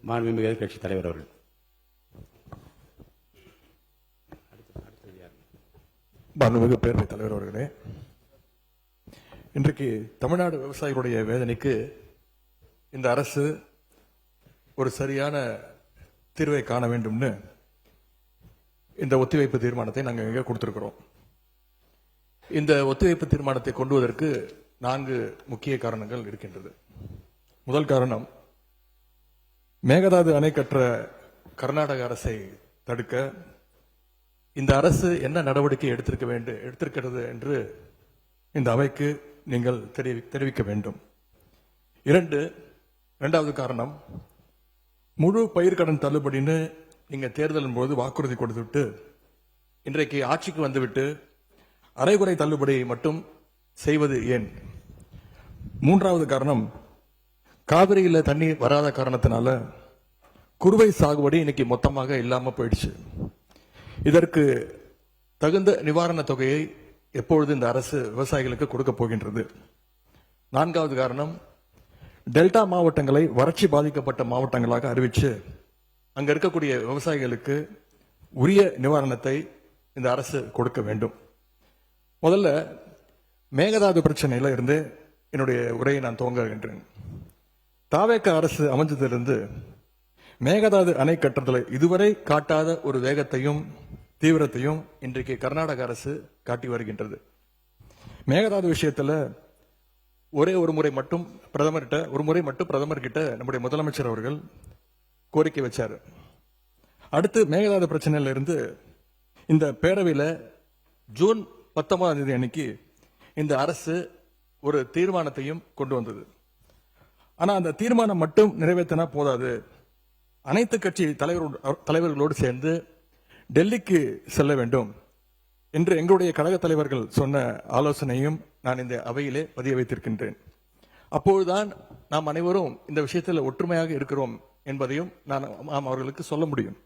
மாண்புமிகு கட்சி தலைவர் அவர்கள். மாண்புமிகு பேரவைத் தலைவர் அவர்களே, இன்றைக்கு தமிழ்நாடு விவசாயிகளுடைய வேதனைக்கு இந்த அரசு ஒரு சரியான தீர்வை காண வேண்டும்னு இந்த ஒத்திவைப்பு தீர்மானத்தை நாங்கள் இங்கே கொடுத்திருக்கிறோம். இந்த ஒத்திவைப்பு தீர்மானத்தை கொண்டு வருவதற்கு 4 முக்கிய காரணங்கள் இருக்கின்றது. முதல் காரணம், மேகதாது அணை கற்ற கர்நாடக அரசை தடுக்க இந்த அரசு என்ன நடவடிக்கை எடுத்திருக்கிறது என்று இந்த அவைக்கு நீங்கள் தெரிவிக்க வேண்டும். இரண்டாவது காரணம், முழு பயிர்க்கடன் தள்ளுபடின்னு நீங்க தேர்தலின் போது வாக்குறுதி கொடுத்துவிட்டு இன்றைக்கு ஆட்சிக்கு வந்துவிட்டு அரைகுறை தள்ளுபடி மட்டும் செய்வது ஏன்? மூன்றாவது காரணம், காவிரியில தண்ணீர் வராத காரணத்தினால குறுவை சாகுபடி இன்னைக்கு மொத்தமாக இல்லாம போயிடுச்சு. இதற்கு தகுந்த நிவாரண தொகையை எப்பொழுது இந்த அரசு விவசாயிகளுக்கு கொடுக்க போகின்றது? நான்காவது காரணம், டெல்டா மாவட்டங்களை வறட்சி பாதிக்கப்பட்ட மாவட்டங்களாக அறிவிச்சு அங்க இருக்கக்கூடிய விவசாயிகளுக்கு உரிய நிவாரணத்தை இந்த அரசு கொடுக்க வேண்டும். முதல்ல மேகதாது பிரச்சனையில இருந்து என்னுடைய உரையை நான் துவங்குகின்றேன். தாவேக அரசு அமைஞ்சதிலிருந்து மேகதாது அணை கட்டுறதுல இதுவரை காட்டாத ஒரு வேகத்தையும் தீவிரத்தையும் இன்றைக்கு கர்நாடக அரசு காட்டி வருகின்றது. மேகதாது விஷயத்துல ஒரு முறை மட்டும் பிரதமர் கிட்ட நம்முடைய முதலமைச்சர் அவர்கள் கோரிக்கை வச்சாரு. அடுத்து மேகதாது பிரச்சனையில இருந்து இந்த பேரவையில ஜூன் 19ஆம் தேதி அன்னைக்கு இந்த அரசு ஒரு தீர்மானத்தையும் கொண்டு வந்தது. ஆனா அந்த தீர்மானம் மட்டும் நிறைவேற்றினா போதாது, அனைத்து கட்சி தலைவர்களோடு சேர்ந்து டெல்லிக்கு செல்ல வேண்டும் என்று எங்களுடைய கழக தலைவர்கள் சொன்ன ஆலோசனையும் நான் இந்த அவையிலே பதிய வைத்திருக்கின்றேன். அப்பொழுதுதான் நாம் அனைவரும் இந்த விஷயத்தில் ஒற்றுமையாக இருக்கிறோம் என்பதையும் நாம் அவர்களுக்கு சொல்ல முடியும்.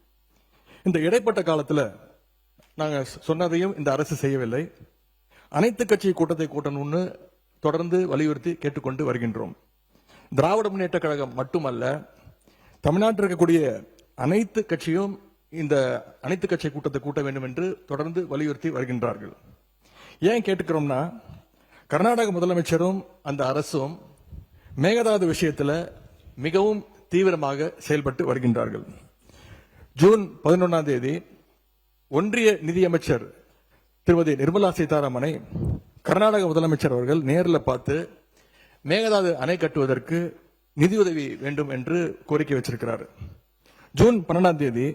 இந்த இடைப்பட்ட காலத்தில் நாங்கள் சொன்னதையும் இந்த அரசு செய்யவில்லை. அனைத்து கட்சி கூட்டத்தை கூட்டணும்னு தொடர்ந்து வலியுறுத்தி கேட்டுக்கொண்டு வருகின்றோம். திராவிட முன்னேற்ற கழகம் மட்டுமல்ல, தமிழ்நாட்டில் இருக்கக்கூடிய அனைத்து கட்சியும் இந்த அனைத்து கட்சி கூட்டத்தை கூட்ட வேண்டும் என்று தொடர்ந்து வலியுறுத்தி வருகின்றார்கள். ஏன் கேட்டுக்கிறோம்னா, கர்நாடக முதலமைச்சரும் அந்த அரசும் மேகதாது விஷயத்தில் மிகவும் தீவிரமாக செயல்பட்டு வருகின்றார்கள். ஜூன் 11ஆம் தேதி ஒன்றிய நிதியமைச்சர் திருமதி நிர்மலா சீதாராமனை கர்நாடக முதலமைச்சர் அவர்கள் நேரில் பார்த்து மேகதாது அணை கட்டுவதற்கு நிதியுதவி வேண்டும் என்று கோரிக்கை வச்சிருக்கிறார். ஜூன் 12ஆம் தேதி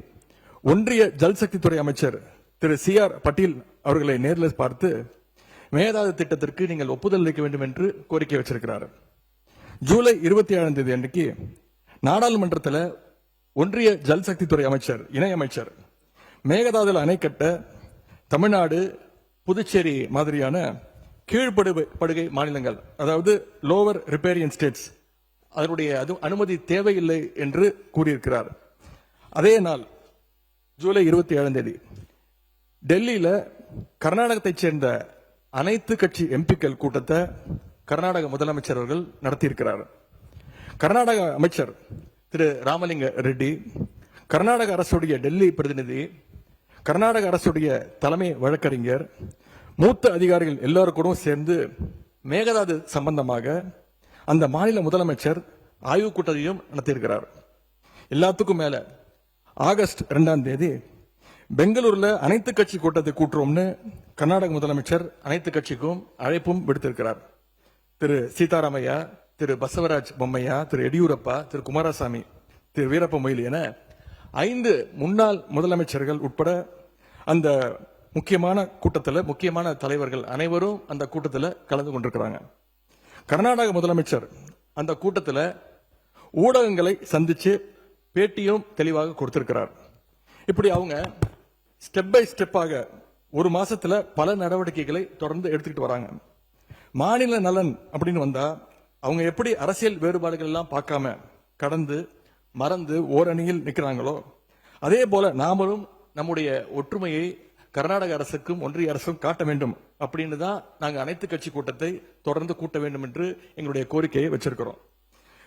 ஒன்றிய ஜல்சக்தி துறை அமைச்சர் திரு CR பட்டீல் அவர்களை நேரில் பார்த்து மேகதாது திட்டத்திற்கு நீங்கள் ஒப்புதல் அளிக்க வேண்டும் என்று கோரிக்கை வச்சிருக்கிறார். ஜூலை 27ஆம் தேதி அன்றைக்கு நாடாளுமன்றத்தில் ஒன்றிய ஜல்சக்தி துறை அமைச்சர் இணையமைச்சர் மேகதாதுல அணை கட்ட தமிழ்நாடு, புதுச்சேரி மாதிரியான கீழ்ப்படுகை மாநிலங்கள், அதாவது லோவர் ரிப்பேரியன் ஸ்டேட்ஸ், அதனுடைய அனுமதி தேவையில்லை என்று கூறியிருக்கிறார். அதே நாள் ஜூலை 27ஆம் தேதி டெல்லியில கர்நாடகத்தைச் சேர்ந்த அனைத்து கட்சி எம்பிக்கள் கூட்டத்தை கர்நாடக முதலமைச்சர் அவர்கள் நடத்தியிருக்கிறார். கர்நாடக அமைச்சர் திரு ராமலிங்க ரெட்டி, கர்நாடக அரசுடைய டெல்லி பிரதிநிதி, கர்நாடக அரசுடைய தலைமை வழக்கறிஞர், மூத்த அதிகாரிகள் எல்லாருக்கும் சேர்ந்து மேகதாது சம்பந்தமாக அந்த மாநில முதலமைச்சர் ஆய்வு கூட்டத்தையும் நடத்தியிருக்கிறார். எல்லாத்துக்கும் மேல ஆகஸ்ட் 2ஆம் தேதி பெங்களூர்ல அனைத்து கட்சி கூட்டத்தை கூட்டுறோம்னு கர்நாடக முதலமைச்சர் அனைத்து கட்சிக்கும் அழைப்பும் விடுத்திருக்கிறார். திரு சீதாராமையா, திரு பசவராஜ் பொம்மையா, திரு எடியூரப்பா, திரு குமாரசாமி, திரு வீரப்ப மொய்லி என 5 முன்னாள் முதலமைச்சர்கள் உட்பட அந்த முக்கியமான கூட்டத்தில் முக்கியமான தலைவர்கள் அனைவரும் அந்த கூட்டத்தில் கலந்து கொண்டிருக்கிறாங்க. கர்நாடக முதலமைச்சர் அந்த கூட்டத்தில் ஊடகங்களை சந்திச்சு பேட்டியும் தெளிவாக கொடுத்திருக்கிறார். இப்படி அவங்க ஸ்டெப் பை ஸ்டெப்பாக ஒரு மாசத்துல பல நடவடிக்கைகளை தொடர்ந்து எடுத்துக்கிட்டு வராங்க. மாநில நலன் அப்படின்னு வந்தா அவங்க எப்படி அரசியல் வேறுபாடுகள் எல்லாம் பார்க்காம கடந்து மறந்து ஓரணியில் நிற்கிறாங்களோ, அதே போல நாமளும் நம்முடைய ஒற்றுமையை கர்நாடக அரசுக்கும் ஒன்றிய அரசும் காட்ட வேண்டும் அப்படின்னு தான் நாங்கள் அனைத்து கட்சி கூட்டத்தை தொடர்ந்து கூட்ட வேண்டும் என்று எங்களுடைய கோரிக்கையை வச்சிருக்கிறோம்.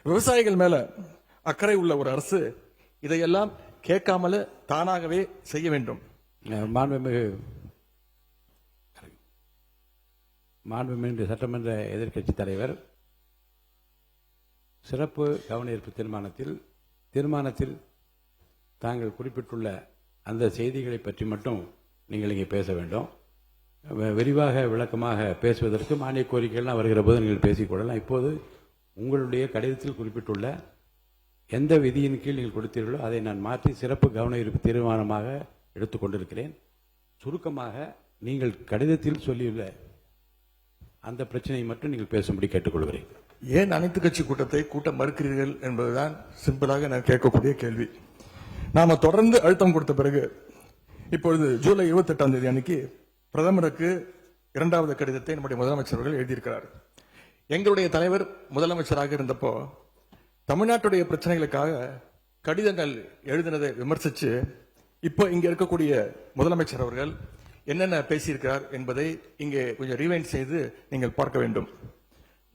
விவசாயிகள் மேல அக்கறை உள்ள ஒரு அரசு இதையெல்லாம் கேட்காமல தானாகவே செய்ய வேண்டும். மாண்புமிகு சட்டமன்ற எதிர்க்கட்சி தலைவர், சிறப்பு கவன ஈர்ப்பு தீர்மானத்தில் தாங்கள் குறிப்பிட்டுள்ள அந்த செய்திகளை பற்றி மட்டும் நீங்கள் இங்கே பேச வேண்டும். விரிவாக விளக்கமாக பேசுவதற்கு மானிய கோரிக்கைகள்லாம் வருகிற போது நீங்கள் பேசிக்கொள்ளலாம். இப்போது உங்களுடைய கடிதத்தில் குறிப்பிட்டுள்ள எந்த விதியின் கீழ் நீங்கள் கொடுத்தீர்களோ அதை நான் மாற்றி சிறப்பு கவன ஈர்ப்பு தீர்மானமாக எடுத்துக்கொண்டிருக்கிறேன். சுருக்கமாக நீங்கள் கடிதத்தில் சொல்லியுள்ள அந்த பிரச்சனையை மட்டும் நீங்கள் பேசும்படி கேட்டுக்கொள்கிறேன். ஏன் அனைத்து கட்சி கூட்டத்தை கூட்ட மறுக்கிறீர்கள் என்பதுதான் சிம்பிளாக நான் கேட்கக்கூடிய கேள்வி. நாம தொடர்ந்து அழுத்தம் கொடுத்த பிறகு இப்பொழுது ஜூலை 28ஆம் தேதி அன்னைக்கு பிரதமருக்கு 2வது கடிதத்தை நம்முடைய முதலமைச்சர்கள் எழுதியிருக்கிறார். எங்களுடைய தலைவர் முதலமைச்சராக இருந்தப்போ தமிழ்நாட்டுடைய பிரச்சனைகளுக்காக கடிதங்கள் எழுதினதை விமர்சிச்சு இப்போ இங்க இருக்கக்கூடிய முதலமைச்சர் அவர்கள் என்னென்ன பேசியிருக்கிறார் என்பதை இங்கே கொஞ்சம் ரீவைண்ட் செய்து நீங்கள் பார்க்க வேண்டும்.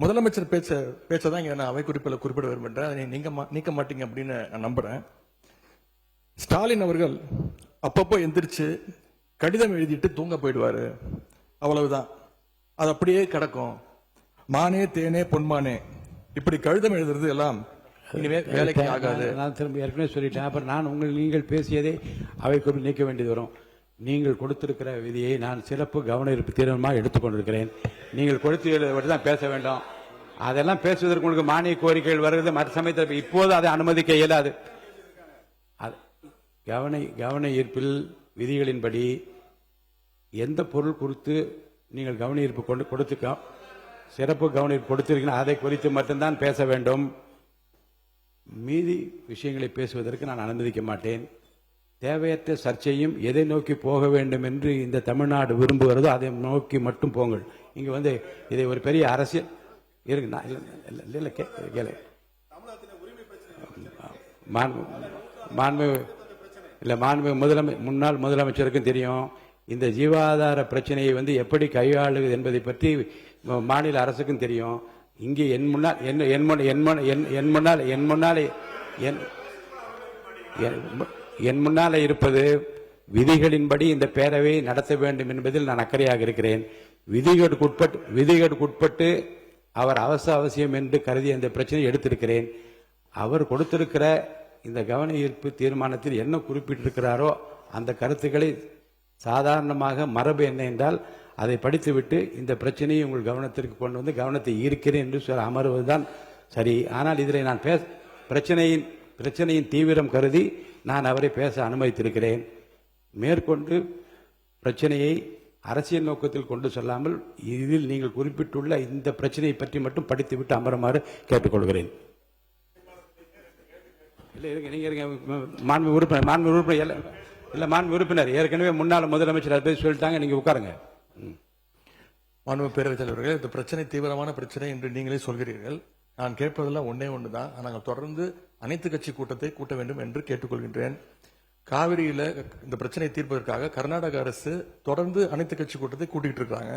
முதலமைச்சர் பேச்சதான் இங்க நான் அவை குறிப்பில் குறிப்பிட விரும்புகிறேன். அதை நீக்க மாட்டீங்க அப்படின்னு நான் நம்புறேன். ஸ்டாலின் அவர்கள் அப்பப்போ எந்திரிச்சு கடிதம் எழுதிட்டு தூங்க போயிடுவாரு, அவ்வளவுதான். அது அப்படியே கிடக்கும். மானே தேனே பொன்மானே இப்படி கடிதம் எழுதுறது எல்லாம் இனிமே வேலைக்கு ஆகாது. நான் திரும்ப ஏற்கனவே சொல்லிட்டேன். அப்புறம் நீங்கள் பேசியதை அவை குறிப்பில் நீக்க வேண்டியது வரும். நீங்கள் கொடுத்திருக்கிற விதியை நான் சிறப்பு கவன ஈர்ப்பு தீர்மானமாக எடுத்துக்கொண்டிருக்கிறேன். நீங்கள் கொடுத்து தான் பேச வேண்டும். அதெல்லாம் பேசுவதற்கு உங்களுக்கு மானிய கோரிக்கைகள் வருகிறது. மற்ற சமயத்தில் இப்போது அதை அனுமதிக்க இயலாது. கவன ஈர்ப்பில் விதிகளின்படி எந்த பொருள் குறித்து நீங்கள் கவன ஈர்ப்பு கொடுத்து சிறப்பு கவன ஈர்ப்பு கொடுத்திருக்கீங்க அதை குறித்து மட்டும்தான் பேச வேண்டும். மீதி விஷயங்களை பேசுவதற்கு நான் அனுமதிக்க மாட்டேன். தேவையற்ற சர்ச்சையும் எதை நோக்கி போக வேண்டும் என்று இந்த தமிழ்நாடு விரும்புகிறதோ அதை நோக்கி மட்டும் போங்கள். இங்க இதை ஒரு பெரிய அரசியல் இருக்கு. முன்னாள் முதலமைச்சருக்கும் தெரியும் இந்த ஜீவாதார பிரச்சனையை எப்படி கையாளுவது என்பதை பற்றி மாநில அரசுக்கும் தெரியும். இங்கே என் முன்னாலே இருப்பது விதிகளின்படி இந்த பேரவை நடத்த வேண்டும் என்பதில் நான் அக்கறையாக இருக்கிறேன். விதிகளுக்குட்பட்டு அவர் அவசியம் என்று கருதி அந்த பிரச்சனையை எடுத்திருக்கிறேன். அவர் கொடுத்திருக்கிற இந்த கவன ஈர்ப்பு தீர்மானத்தில் என்ன குறிப்பிட்டிருக்கிறாரோ அந்த கருத்துக்களை சாதாரணமாக மரபு என்ன என்றால் அதை படித்துவிட்டு இந்த பிரச்சனையை உங்கள் கவனத்திற்கு கொண்டு வந்து கவனத்தை ஈர்க்கிறேன் என்று சொல்ல அமர்வதுதான் சரி. ஆனால் இதில் நான் பிரச்சனையின் தீவிரம் கருதி நான் அவரை பேச அனுமதித்திருக்கிறேன். மேற்கொண்டு பிரச்சனையை அரசியல் நோக்கத்தில் கொண்டு செல்லாமல் இதில் நீங்கள் குறிப்பிட்டுள்ள இந்த பிரச்சனையை பற்றி மட்டும் படித்துவிட்டு அமருமாறு கேட்டுக்கொள்கிறேன். மாண்பு உறுப்பினர் ஏற்கனவே முன்னாள் முதலமைச்சர் அதை சொல்லிட்டாங்க. நீங்க உட்காருங்க. மாண்பு பேரவைத் தலைவர்கள், இந்த பிரச்சனை தீவிரமான பிரச்சனை என்று நீங்களே சொல்கிறீர்கள். நான் கேட்பதெல்லாம் ஒன்றுதான். நாங்கள் தொடர்ந்து அனைத்து கட்சி கூட்டத்தை கூட்ட வேண்டும் என்று கேட்டுக்கொள்கின்றேன். காவிரியில இந்த பிரச்சனை தீர்ப்பதற்காக கர்நாடக அரசு தொடர்ந்து அனைத்து கட்சி கூட்டத்தை கூட்டிட்டு இருக்காங்க.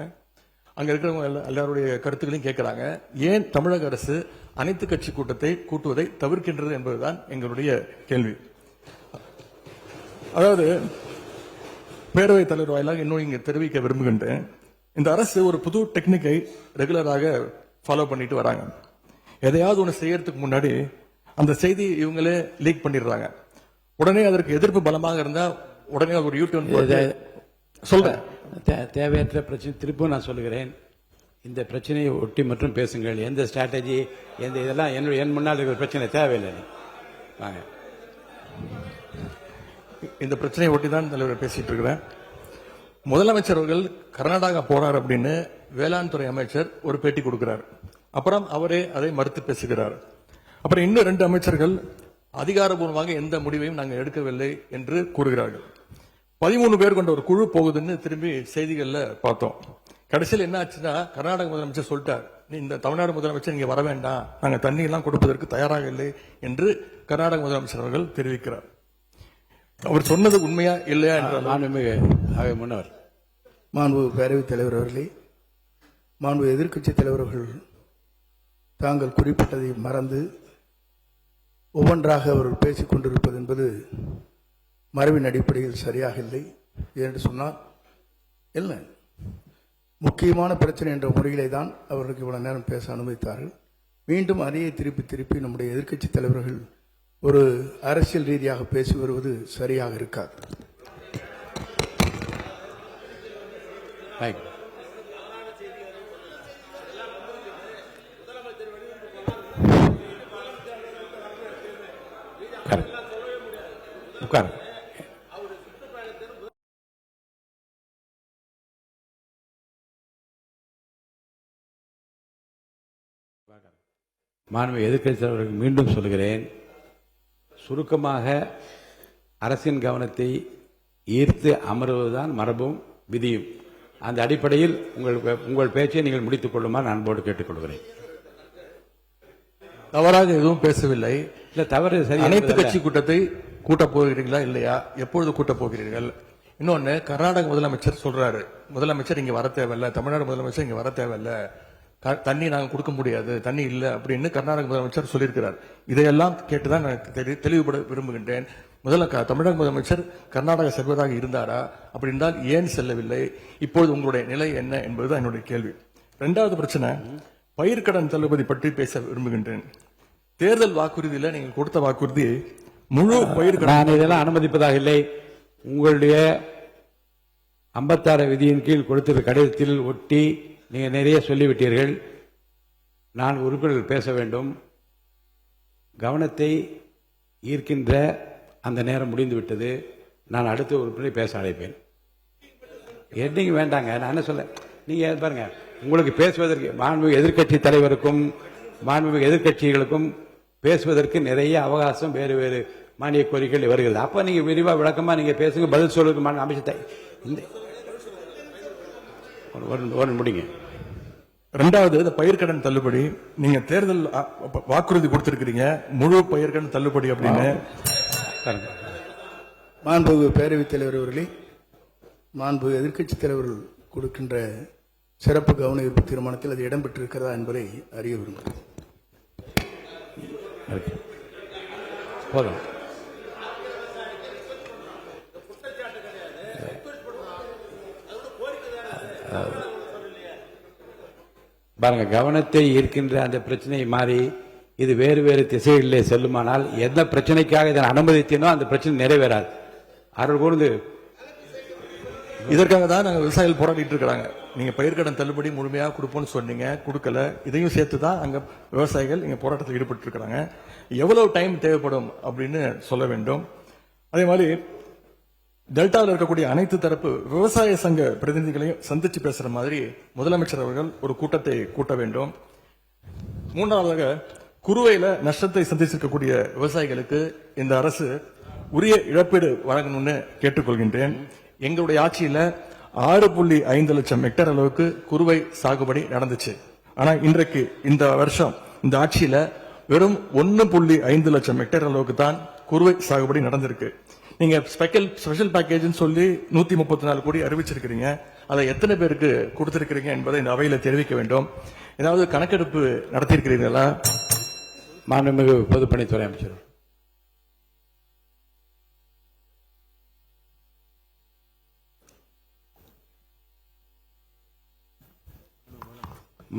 அங்க இருக்கிறவங்க எல்லாருடைய கருத்துக்களையும் கேட்கிறாங்க. ஏன் தமிழக அரசு அனைத்து கட்சி கூட்டத்தை கூட்டுவதை தவிர்க்கின்றது என்பதுதான் எங்களுடைய கேள்வி. அதாவது பேரவைத் தலைவர் வாயிலாக இன்னும் இங்க தெரிவிக்க விரும்புகின்றேன். இந்த அரசு ஒரு புது டெக்னிக்கை ரெகுலராக ஃபாலோ பண்ணிட்டு வராங்க. எதையாவது ஒன்று செய்யறதுக்கு முன்னாடி அந்த செய்தி இவங்களே லீக் பண்ணிடுறாங்க. உடனே அதற்கு எதிர்ப்பு பலமாக இருந்தா உடனே ஒரு யூடியூப் சொல்றேன். தேவையற்ற பிரச்சனை திருப்பும் நான் சொல்லுகிறேன். இந்த பிரச்சனையை ஒட்டி மட்டும் பேசுங்கள். எந்த ஸ்ட்ராட்டஜி இதெல்லாம் என் முன்னால் இருக்கிற பிரச்சனை தேவையில்லை. வாங்க. இந்த பிரச்சனையை ஒட்டி தான் தலைவர் பேசிட்டு இருக்கிறேன். முதலமைச்சர் அவர்கள் கர்நாடகா போறார் அப்படின்னு வேளாண் துறை அமைச்சர் ஒரு பேட்டி கொடுக்கிறார். அப்புறம் அவரே அதை மறுத்து பேசுகிறார். அப்புறம் இன்னும் 2 அமைச்சர்கள் அதிகாரபூர்வமாக எந்த முடிவையும் நாங்கள் எடுக்கவில்லை என்று கூறுகிறார்கள். 13 பேர் கொண்ட ஒரு குழு போகுதுன்னு திரும்பி செய்திகள்ல பார்த்தோம். கடைசியில் என்ன ஆச்சுன்னா கர்நாடக முதலமைச்சர் சொல்லிட்டார், இந்த தமிழ்நாடு முதலமைச்சர் இங்க வர வேண்டாம், நாங்கள் தண்ணி எல்லாம் கொடுப்பதற்கு தயாராக இல்லை என்று கர்நாடக முதலமைச்சர் அவர்கள் தெரிவிக்கிறார். அவர் சொன்னது உண்மையா இல்லையா என்ற முன்னவர் மாண்பு பேரவைத் தலைவர் அவர்களே, மாண்பு எதிர்க்கட்சி தலைவர்கள் தாங்கள் குறிப்பிட்டதை மறந்து ஒவ்வொன்றாக அவர்கள் பேசிக் கொண்டிருப்பது என்பது மரபின் அடிப்படையில் சரியாக இல்லை. என்று சொன்னால் இல்லை, முக்கியமான பிரச்சனை என்ற முறையிலே தான் அவர்களுக்கு இவ்வளவு நேரம் பேச அனுமதித்தார்கள். மீண்டும் அதையே திருப்பி திருப்பி நம்முடைய எதிர்க்கட்சி தலைவர்கள் ஒரு அரசியல் ரீதியாக பேசி வருவது சரியாக இருக்காது. உட்கார். மாண்பு எதிர்க்கட்சி தலைவர்களுக்கு மீண்டும் சொல்கிறேன், சுருக்கமாக அரசின் கவனத்தை ஈர்த்து அமர்வதுதான் மரபும் விதியும். அந்த அடிப்படையில் உங்கள் பேச்சை நீங்கள் முடித்துக் கொள்ளுமாறு அன்போடு கேட்டுக்கொள்கிறேன். தவறாக எதுவும் பேசவில்லை. இல்ல, தவறு சரி. அனைத்து கட்சி கூட்டத்தை கூட்டப் போகிறீர்களா இல்லையா? எப்பொழுது கூட்டப் போகிறீர்கள்? இன்னொன்னு, கர்நாடக முதலமைச்சர் சொல்றாரு, முதலமைச்சர் இங்க வர தேவையில்ல, தமிழ்நாடு முதலமைச்சர் இங்க வர தேவையில்ல, தண்ணி நாங்க கொடுக்க முடியாது, தண்ணி இல்ல அப்படின்னு கர்நாடக முதலமைச்சர் சொல்லியிருக்கிறார். இதையெல்லாம் கேட்டுதான் நான் தெளிவுபட விரும்புகின்றேன். முதல்ல தமிழக முதலமைச்சர் கர்நாடகா செல்வதாக இருந்தாரா? அப்படி இருந்தால் ஏன் செல்லவில்லை? இப்பொழுது உங்களுடைய நிலை என்ன என்பதுதான் என்னுடைய கேள்வி. இரண்டாவது பிரச்சனை, பயிர்க்கடன் தள்ளுபடி பற்றி பேச விரும்புகின்றேன். தேர்தல் வாக்குறுதியில் நீங்கள் கொடுத்த வாக்குறுதி முழு பயிர்க்கடன். நான் இதெல்லாம் அனுமதிப்பதாக இல்லை. உங்களுடைய 56 விதியின் கீழ் கொடுத்திருக்கிற கடிதத்தில் ஒட்டி நீங்க நிறைய சொல்லிவிட்டீர்கள். நான் உறுப்பினர்கள் பேச வேண்டும். கவனத்தை ஈர்க்கின்ற அந்த நேரம் முடிந்துவிட்டது. நான் அடுத்த உறுப்பினரை பேச அழைப்பேன். எண்டிங் வேண்டாங்க. நான் என்ன சொல்ல, நீங்க பாருங்க, உங்களுக்கு பேசுவதற்கு மாண்புமிகு எதிர்க்கட்சி தலைவருக்கும் மாண்புமிகு எதிர்க்கட்சிகளுக்கும் பேசுவதற்கு நிறைய அவகாசம் வேறு வேறு மானிய கோரிக்கைகள் வருகிறது. அப்ப நீங்க விரிவா விளக்கமா நீங்க பேசுங்க, பதில் சொல்வதற்கு அமைச்சத்தை முடிங்க. இரண்டாவது, இந்த பயிர்க்கடன் தள்ளுபடி நீங்க தேர்தல் வாக்குறுதி கொடுத்திருக்கிறீங்க, முழு பயிர்க்கடன் தள்ளுபடி அப்படின்னு. மாண்புமிகு பேரவைத் தலைவர் அவர்களே, மாண்பு எதிர்க்கட்சித் தலைவர்கள் கொடுக்கின்ற சிறப்பு கவன ஈர்ப்பு தீர்மானத்தில் அது இடம்பெற்றிருக்கிறதா என்பதை அறிய விரும்புகிறேன். போதும். பாருங்க, கவனத்தை ஈர்க்கின்ற அந்த பிரச்சனை மாறி இது வேறு வேறு திசைகளிலே செல்லுமானால் எந்த பிரச்சனைக்காக இதை அனுமதித்தனோ அந்த பிரச்சனை நிறைவேறாது. அருள் கூர்ந்து இதற்காக தான் நாங்கள் விவசாயிகள் போராடிட்டு இருக்கிறாங்க. நீங்க பயிர்க்கடன் தள்ளுபடி முழுமையாக கொடுப்போம்னு சொன்னீங்க, கொடுக்கல. இதையும் சேர்த்து தான் அங்க விவசாயிகள் இங்க போராட்டத்தில் ஈடுபட்டு இருக்கிறாங்க. எவ்வளவு டைம் தேவைப்படும் அப்படின்னு சொல்ல வேண்டும். அதே மாதிரி டெல்டாவில் இருக்கக்கூடிய அனைத்து தரப்பு விவசாய சங்க பிரதிநிதிகளையும் சந்திச்சு பேசுற மாதிரி முதலமைச்சர் அவர்கள் ஒரு கூட்டத்தை கூட்ட வேண்டும். மூன்றாவதாக, குறுவையில நஷ்டத்தை சந்திச்சிருக்கக்கூடிய விவசாயிகளுக்கு இந்த அரசு உரிய இழப்பீடு வழங்கணும்னு கேட்டுக்கொள்கின்றேன். எங்களுடைய ஆட்சியில 6.5 லட்சம் ஹெக்டேர் அளவுக்கு குறுவை சாகுபடி நடந்துச்சு. ஆனா இன்றைக்கு இந்த வருஷம் இந்த ஆட்சியில வெறும் 1.5 லட்சம் ஹெக்டேர் அளவுக்கு தான் குறுவை சாகுபடி நடந்திருக்கு. நீங்க ஸ்பெஷல் பேக்கேஜ் சொல்லி 134 கோடி அறிவிச்சிருக்கிறீங்க. அதை எத்தனை பேருக்கு கொடுத்திருக்கிறீங்க என்பதை இந்த அவையில தெரிவிக்க வேண்டும். ஏதாவது கணக்கெடுப்பு நடத்தியிருக்கிறீர்களா? மாண்புமிகு பொதுப்பணித்துறை அமைச்சர்.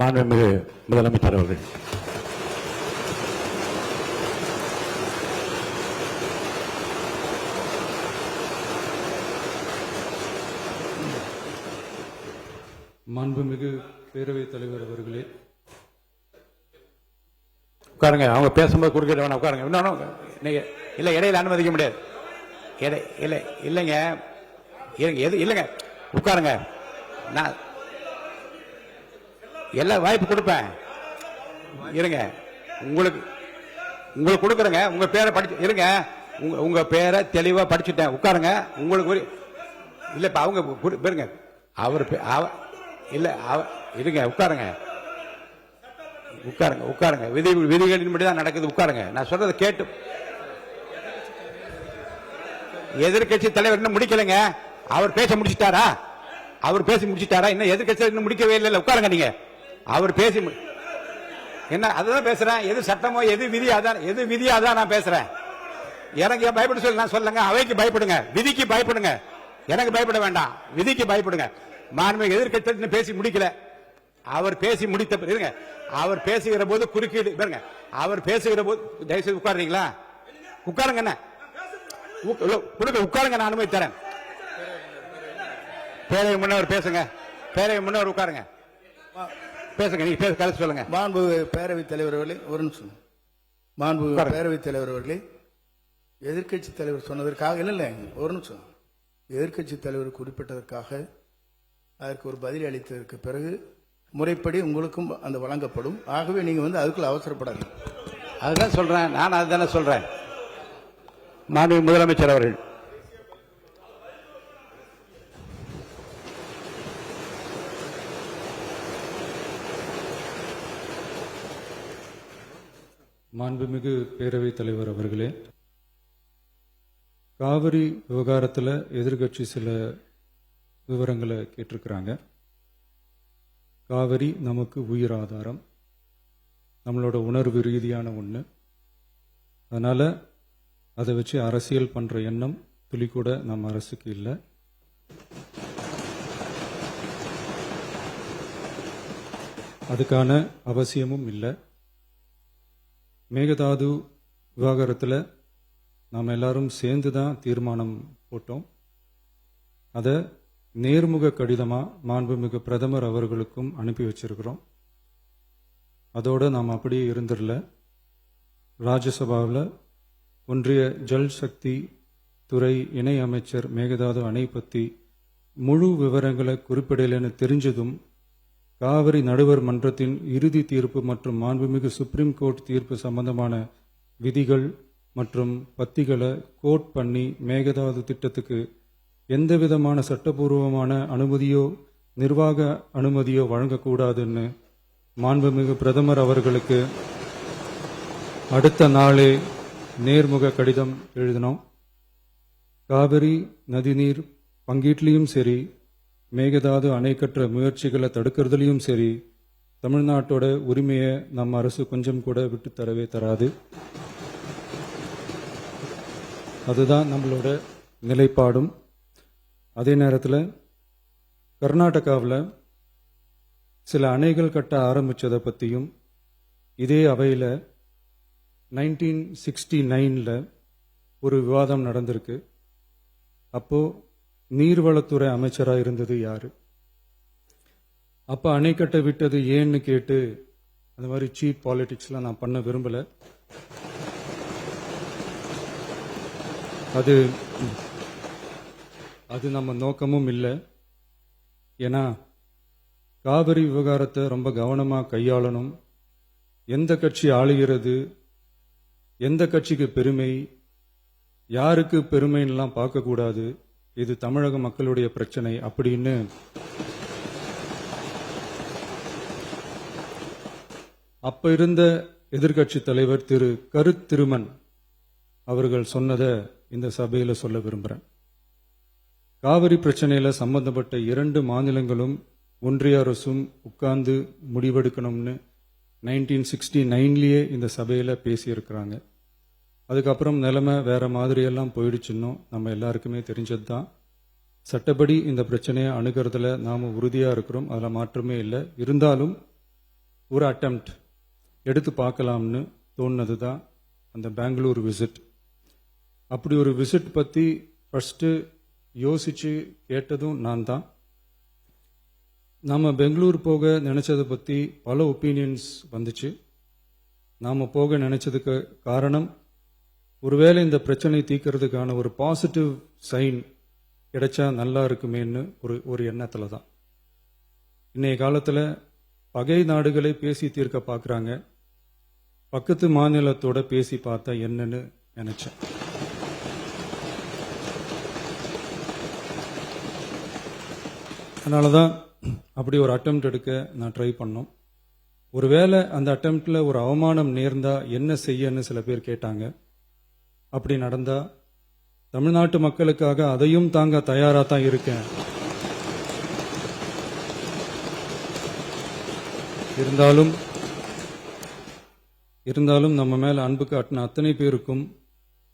மாண்புமிகு முதலமைச்சர் அவர்கள். மாண்புமிகு பேரவைத் தலைவர் அவர்களே, உட்காருங்க. அவங்க பேசும்போது குறுக்கிட வேணாம், உட்காருங்க. இன்னொன்னு நீங்க இல்ல, இடையில அனுமதிக்க முடியாது. இல்லைங்க, இல்லைங்க, உட்காருங்க. நான் எல்லா வாய்ப்பு கொடுப்பேன். இருங்க, உங்களுக்கு கொடுக்குறேங்க. உங்க பேரை படிச்சு இருங்க. உங்க பேரை தெளிவா படிச்சுட்டேன். உட்காருங்க. உங்களுக்கு இல்ல, இப்ப அவங்க பாருங்க, அவர் இல்ல இருங்க, உட்காருங்க. உட்காருங்க. விதிகளின்படி தான் நடக்குது. உட்காருங்க. நான் சொல்றதை கேட்டு. எதிர்கட்சி தலைவர் இன்னும் முடிக்கலைங்க. அவர் பேச முடிச்சிட்டாரா? இன்னும் எதிர்கட்சி இன்னும் முடிக்கவே இல்லை. உட்காருங்க. நீங்க அவர் பேசி என்ன அதுதான் பேசுறேன். எது சட்டமோ எது விதி அதான், எது விதி அதான் நான் பேசுறேன். எனக்கு பயப்பட சொல்லி நான் சொல்லுங்க. அவைக்கு பயப்படுங்க, விதிக்கு பயப்படுங்க. எனக்கு பயப்பட வேண்டாம், விதிக்கு பயப்படுங்க. மாண்புமிகு எதிர்க்கட்சி பேசி முடிக்கல. அவர் பேசி முடித்த இருங்க. அவர் பேசுகிற போது குறுக்கீடு பாருங்க. அவர் பேசுகிற போது தயவுசெய்து உட்காருறீங்களா? உட்காருங்க. என்ன உட்காருங்க, நான் அனுமதி தரேன். பேரவை முன்னவர் பேசுங்க. பேரவை முன்னவர் உட்காருங்க, பேசுங்க. நீங்க பேச கருத்து சொல்லுங்க. மாண்பு பேரவைத் தலைவர் அவர்களே, ஒரு நிமிஷம். மாண்பு பேரவைத் தலைவர் அவர்களே, எதிர்க்கட்சி தலைவர் சொன்னதற்காக இல்லை, ஒரு நிமிஷம். எதிர்க்கட்சி தலைவர் குறிப்பிட்டதற்காக அதற்கு ஒரு பதில் அளித்ததற்கு பிறகு முறைப்படி உங்களுக்கும் அந்த வழங்கப்படும். ஆகவே நீங்க அதுக்குள்ள அவசரப்படாது. அதுதான் சொல்றேன், நான் அதுதானே சொல்றேன். மாண்புமிகு முதலமைச்சர் அவர்கள். மாண்புமிகு பேரவைத் தலைவர் அவர்களே, காவிரி விவகாரத்தில் எதிர்க்கட்சி சில விவரங்களை கேட்டிருக்கிறாங்க. காவிரி நமக்கு உயிர் ஆதாரம், நம்மளோட உணர்வு ரீதியான ஒன்று. அதனால் அதை வச்சு அரசியல் பண்ணுற எண்ணம் துளி கூட நம்ம அரசுக்கு இல்லை. அதுக்கான அவசியமும் இல்லை. மேகதாது விவகாரத்தில் நாம் எல்லாரும் சேர்ந்து தான் தீர்மானம் போட்டோம். அதை நேர்முக கடிதமாக மாண்புமிகு பிரதமர் அவர்களுக்கும் அனுப்பி வச்சிருக்கிறோம். அதோடு நாம் அப்படியே இருந்துடல. ராஜ்யசபாவில் ஒன்றிய ஜல் சக்தி துறை இணை அமைச்சர் மேகதாது அணை பற்றி முழு விவரங்களை குறிப்பிடலைன்னு தெரிஞ்சதும் காவிரி நடுவர் மன்றத்தின் இறுதி தீர்ப்பு மற்றும் மாண்புமிகு சுப்ரீம் கோர்ட் தீர்ப்பு சம்பந்தமான விதிகள் மற்றும் பத்திகளை கோட் பண்ணி மேகதாது திட்டத்துக்கு எந்தவிதமான சட்டபூர்வமான அனுமதியோ நிர்வாக அனுமதியோ வழங்கக்கூடாதுன்னு மாண்புமிகு பிரதமர் அவர்களுக்கு அடுத்த நாளே நேர்முக கடிதம் எழுதினோம். காவிரி நதிநீர் பங்கீட்லையும் சரி, மேகதாது அணை கட்டுற முயற்சிகளை தடுக்கிறதுலையும் சரி, தமிழ்நாட்டோட உரிமையை நம்ம அரசு கொஞ்சம் கூட விட்டு தரவே தராது. அதுதான் நம்மளோட நிலைப்பாடும். அதே நேரத்தில் கர்நாடகாவில் சில அணைகள் கட்ட ஆரம்பித்ததை பற்றியும் இதே அவையில் 1969 ஒரு விவாதம் நடந்திருக்கு. அப்போது நீர்வளத்துறை அமைச்சராக இருந்தது யாரு? அப்போ அணை கட்ட விட்டது ஏன்னு கேட்டு அந்த மாதிரி சீப் பாலிடிக்ஸ்லாம் நான் பண்ண விரும்பலை. அது நம்ம நோக்கமும் இல்லை. ஏன்னா காவிரி விவகாரத்தை ரொம்ப கவனமாக கையாளணும். எந்த கட்சி ஆளுகிறது, எந்த கட்சிக்கு பெருமை, யாருக்கு பெருமைன்னெலாம் பார்க்கக்கூடாது. இது தமிழக மக்களுடைய பிரச்சனை அப்படின்னு அப்ப இருந்த எதிர்க்கட்சி தலைவர் திரு கருத்திருமன் அவர்கள் சொன்னதை இந்த சபையில் சொல்ல விரும்புகிறேன். காவிரி பிரச்சனையில் சம்பந்தப்பட்ட 2 மாநிலங்களும் ஒன்றிய அரசும் உட்கார்ந்து முடிவெடுக்கணும்னு 1969 இந்த சபையில் பேசியிருக்கிறாங்க. அதுக்கப்புறம் நிலைமை வேற மாதிரியெல்லாம் போயிடுச்சுன்னு நம்ம எல்லாருக்குமே தெரிஞ்சது தான். சட்டப்படி இந்த பிரச்சனையை அணுகிறதுல நாம் உறுதியாக இருக்கிறோம், அதில் மாற்றமே இல்லை. இருந்தாலும் ஒரு அட்டெம்ப்ட் எடுத்து பார்க்கலாம்னு தோணுனது தான் அந்த பெங்களூர் விசிட். அப்படி ஒரு விசிட் பற்றி ஃபஸ்ட்டு யோசித்து கேட்டதும் நான் தான். நாம் பெங்களூர் போக நினச்சதை பற்றி பல ஒப்பீனியன்ஸ் வந்துச்சு. நாம் போக நினச்சதுக்கு காரணம், ஒருவேளை இந்த பிரச்சனை தீர்க்கறதுக்கான ஒரு பாசிட்டிவ் சைன் கிடைச்சா நல்லா இருக்குமேன்னு ஒரு எண்ணத்தில் தான். இன்றைய காலத்தில் பகை நாடுகளை பேசி தீர்க்க பார்க்குறாங்க, பக்கத்து மாநிலத்தோட பேசி பார்த்தா என்னன்னு நினச்சேன். அதனால தான் அப்படி ஒரு அட்டெம்ப்ட் எடுக்க நான் ட்ரை பண்ணோம். ஒருவேளை அந்த அட்டெம்ப்டில் ஒரு அவமானம் நேர்ந்தா என்ன செய்யன்னு சில பேர் கேட்டாங்க. அப்படி நடந்தா தமிழ்நாட்டு மக்களுக்காக அதையும் தாங்க தயாராக தான் இருக்கேன். இருந்தாலும் இருந்தாலும் நம்ம மேல அன்பு காட்டின அத்தனை பேருக்கும்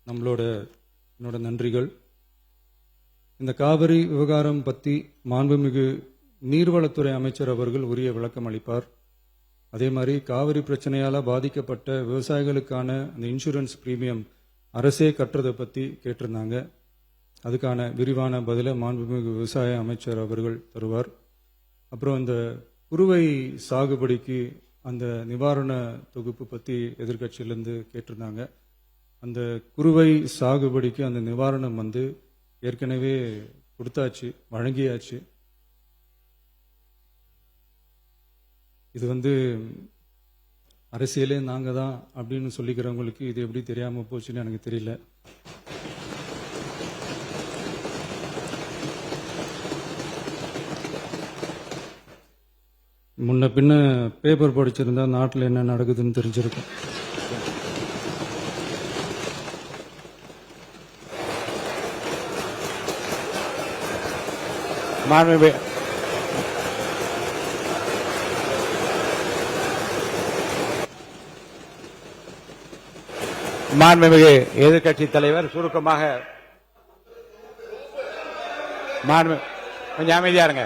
என்னோட நன்றிகள். இந்த காவிரி விவகாரம் பற்றி மாண்புமிகு நீர்வளத்துறை அமைச்சர் அவர்கள் உரிய விளக்கம் அளிப்பார். அதே மாதிரி காவிரி பிரச்சனையால பாதிக்கப்பட்ட விவசாயிகளுக்கான அந்த இன்சூரன்ஸ் பிரீமியம் அரசே கட்டுறதை பற்றி கேட்டிருந்தாங்க. அதுக்கான விரிவான பதிலை மாண்புமிகு விவசாய அமைச்சர் அவர்கள் தருவார். அப்புறம் இந்த குறுவை சாகுபடிக்கு அந்த நிவாரண தொகுப்பு பற்றி எதிர்க்கட்சியிலேருந்து கேட்டிருந்தாங்க. அந்த குறுவை சாகுபடிக்கு அந்த நிவாரணம் ஏற்கனவே கொடுத்தாச்சு, வழங்கியாச்சு. இது அரசியலே நாங்க தான் அப்படின்னு சொல்லிக்கிறவங்களுக்கு இது எப்படி தெரியாம போச்சுன்னு எனக்கு தெரியல. முன்ன பின்ன பேப்பர் படிச்சிருந்தா நாட்டில் என்ன நடக்குதுன்னு தெரிஞ்சிருக்கும். மாண்புமிகு எதிர்க்கட்சி தலைவர் சுருக்கமாக கொஞ்சம் அமைதியா இருங்க.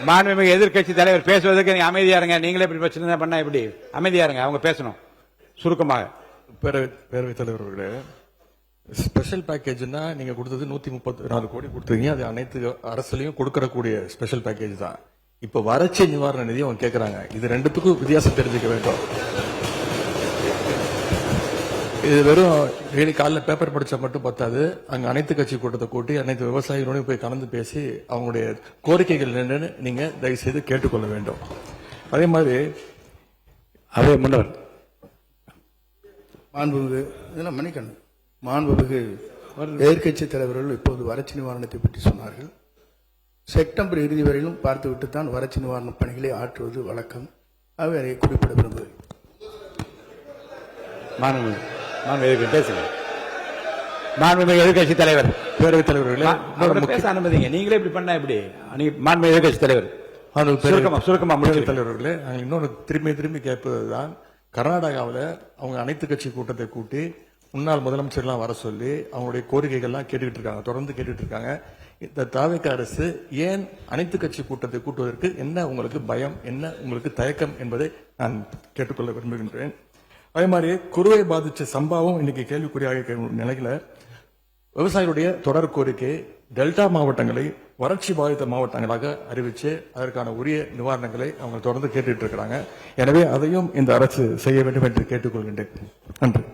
மாண்புமிகு எதிர்க்கட்சி தலைவர் பேசுவதற்கு நீங்க அமைதியா இருங்க. நீங்களே இப்படி பிரச்சனை பண்ணா எப்படி? அமைதியா இருங்க, அவங்க பேசணும் சுருக்கமாக. பேரவைத் தலைவர் அவர்களே, ஸ்பெஷல் பேக்கேஜ்னா நீங்க கொடுத்தது 134 கோடி கொடுத்தீங்க. அது அனைத்து அரசுலயும் கொடுக்கறக்கூடிய ஸ்பெஷல் பேக்கேஜ் தான். இப்ப வறட்சி நிவாரண நிதி அவங்க கேட்கறாங்க. இது ரெண்டுத்துக்கும் வித்தியாசம் தெரிஞ்சுக்க வேண்டும். இது வெறும் டெய்லி காலைல பேப்பர் படிச்சா மட்டும் பத்தாது. அங்க அனைத்து கட்சி கூட்டத்தை கூட்டி அனைத்து விவசாயிகளோடையும் போய் கலந்து பேசி அவங்களுடைய கோரிக்கைகள் என்னன்னு நீங்க தயவு செய்து கேட்டுக்கொள்ள வேண்டும். அதே மாதிரி முன்னவர் மாண்புமிகு இதெல்லாம் மன்னிக்கணும். மாண்புமிகு எதிர்க்கட்சி தலைவர்கள் இப்போது வறட்சி நிவாரணத்தை பற்றி சொன்னார்கள். செப்டம்பர் இறுதி வரையிலும் பார்த்துவிட்டு தான் வறட்சி நிவாரண பணிகளை ஆற்றுவது வழக்கம். அவை அதை குறிப்பிட விரும்புகிறேன். பேசுங்க. மாண்புமிகு எதிர்க்கட்சி தலைவர், பேரவைத் தலைவர்களே, பேச அனுமதிங்க. நீங்களே இப்படி பண்ணா எப்படி? மாண்புமிகு எதிர்க்கட்சி தலைவர் சுருக்கமா தலைவர்களே, இன்னொரு திரும்பி கேட்பதுதான், கர்நாடகாவில் அவங்க அனைத்து கட்சி கூட்டத்தை கூட்டி முன்னாள் முதலமைச்சர்லாம் வர சொல்லி அவங்களுடைய கோரிக்கைகள்லாம் கேட்டுக்கிட்டு இருக்காங்க, தொடர்ந்து கேட்டுட்டு இருக்காங்க. இந்த தாவேக அரசு ஏன் அனைத்து கட்சி கூட்டத்தை கூட்டுவதற்கு என்ன உங்களுக்கு பயம், என்ன உங்களுக்கு தயக்கம் என்பதை நான் கேட்டுக்கொள்ள விரும்புகின்றேன். அதே மாதிரி குறுவை பாதிச்ச சம்பவம் இன்னைக்கு கேள்விக்குறியாக நிலையில விவசாயிகளுடைய தொடர் கோரிக்கை டெல்டா மாவட்டங்களை வறட்சி பாதித்த மாவட்டங்களாக அறிவிச்சு அதற்கான உரிய நிவாரணங்களை அவங்க தொடர்ந்து கேட்டுட்டு இருக்கிறாங்க. எனவே அதையும் இந்த அரசு செய்ய வேண்டும் என்று கேட்டுக்கொள்கின்றேன். நன்றி.